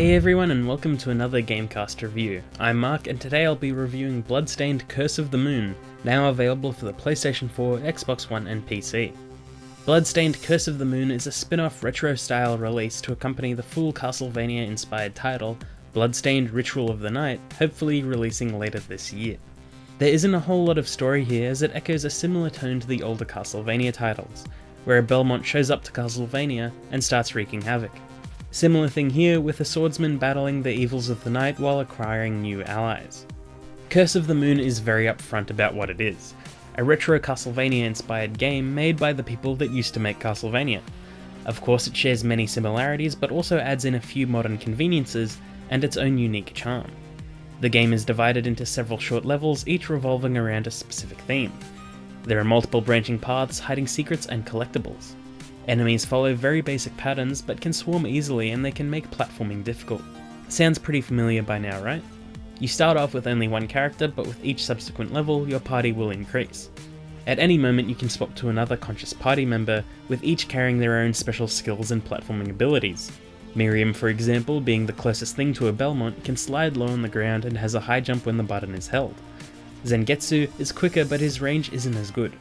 Hey everyone and welcome to another GameCast review. I'm Mark and today I'll be reviewing Bloodstained Curse of the Moon, now available for the PlayStation 4, Xbox One and PC. Bloodstained Curse of the Moon is a spin-off retro-style release to accompany the full Castlevania-inspired title, Bloodstained Ritual of the Night, hopefully releasing later this year. There isn't a whole lot of story here as it echoes a similar tone to the older Castlevania titles, where Belmont shows up to Castlevania and starts wreaking havoc. Similar thing here, with a swordsman battling the evils of the night while acquiring new allies. Curse of the Moon is very upfront about what it is, a retro Castlevania-inspired game made by the people that used to make Castlevania. Of course it shares many similarities, but also adds in a few modern conveniences and its own unique charm. The game is divided into several short levels, each revolving around a specific theme. There are multiple branching paths hiding secrets and collectibles. Enemies follow very basic patterns but can swarm easily and they can make platforming difficult. Sounds pretty familiar by now, right? You start off with only one character, but with each subsequent level your party will increase. At any moment you can swap to another conscious party member, with each carrying their own special skills and platforming abilities. Miriam, for example, being the closest thing to a Belmont, can slide low on the ground and has a high jump when the button is held. Zangetsu is quicker but his range isn't as good.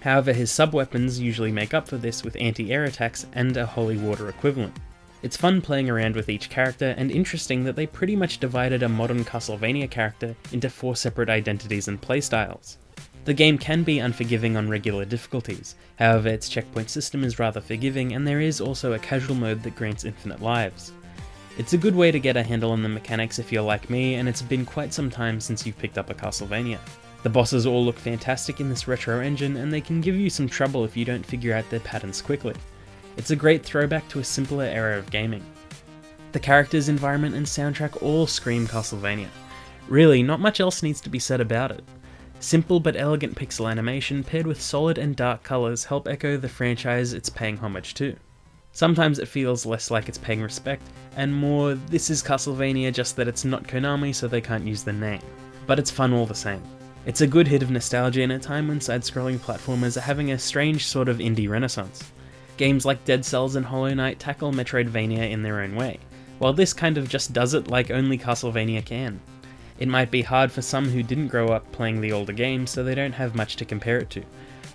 However, his sub-weapons usually make up for this with anti-air attacks and a holy water equivalent. It's fun playing around with each character, and interesting that they pretty much divided a modern Castlevania character into 4 separate identities and playstyles. The game can be unforgiving on regular difficulties, however its checkpoint system is rather forgiving and there is also a casual mode that grants infinite lives. It's a good way to get a handle on the mechanics if you're like me, and it's been quite some time since you've picked up a Castlevania. The bosses all look fantastic in this retro engine, and they can give you some trouble if you don't figure out their patterns quickly. It's a great throwback to a simpler era of gaming. The characters, environment and soundtrack all scream Castlevania. Really, not much else needs to be said about it. Simple but elegant pixel animation paired with solid and dark colours help echo the franchise it's paying homage to. Sometimes it feels less like it's paying respect, and more this is Castlevania, just that it's not Konami so they can't use the name. But it's fun all the same. It's a good hit of nostalgia in a time when side-scrolling platformers are having a strange sort of indie renaissance. Games like Dead Cells and Hollow Knight tackle Metroidvania in their own way, while this kind of just does it like only Castlevania can. It might be hard for some who didn't grow up playing the older games so they don't have much to compare it to,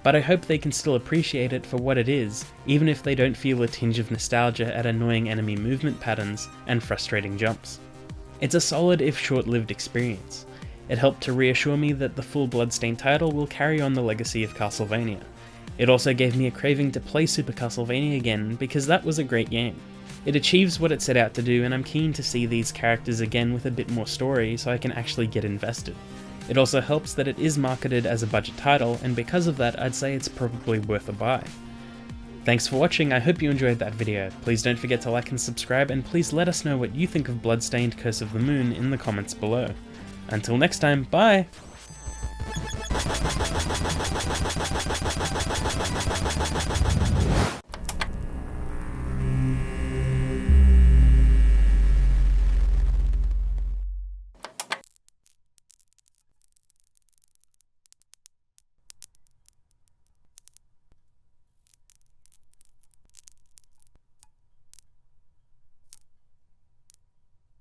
but I hope they can still appreciate it for what it is, even if they don't feel a tinge of nostalgia at annoying enemy movement patterns and frustrating jumps. It's a solid if short-lived experience. It helped to reassure me that the full Bloodstained title will carry on the legacy of Castlevania. It also gave me a craving to play Super Castlevania again because that was a great game. It achieves what it set out to do, and I'm keen to see these characters again with a bit more story so I can actually get invested. It also helps that it is marketed as a budget title, and because of that I'd say it's probably worth a buy. Thanks for watching, I hope you enjoyed that video. Please don't forget to like and subscribe, and please let us know what you think of Bloodstained Curse of the Moon in the comments below. Until next time, bye!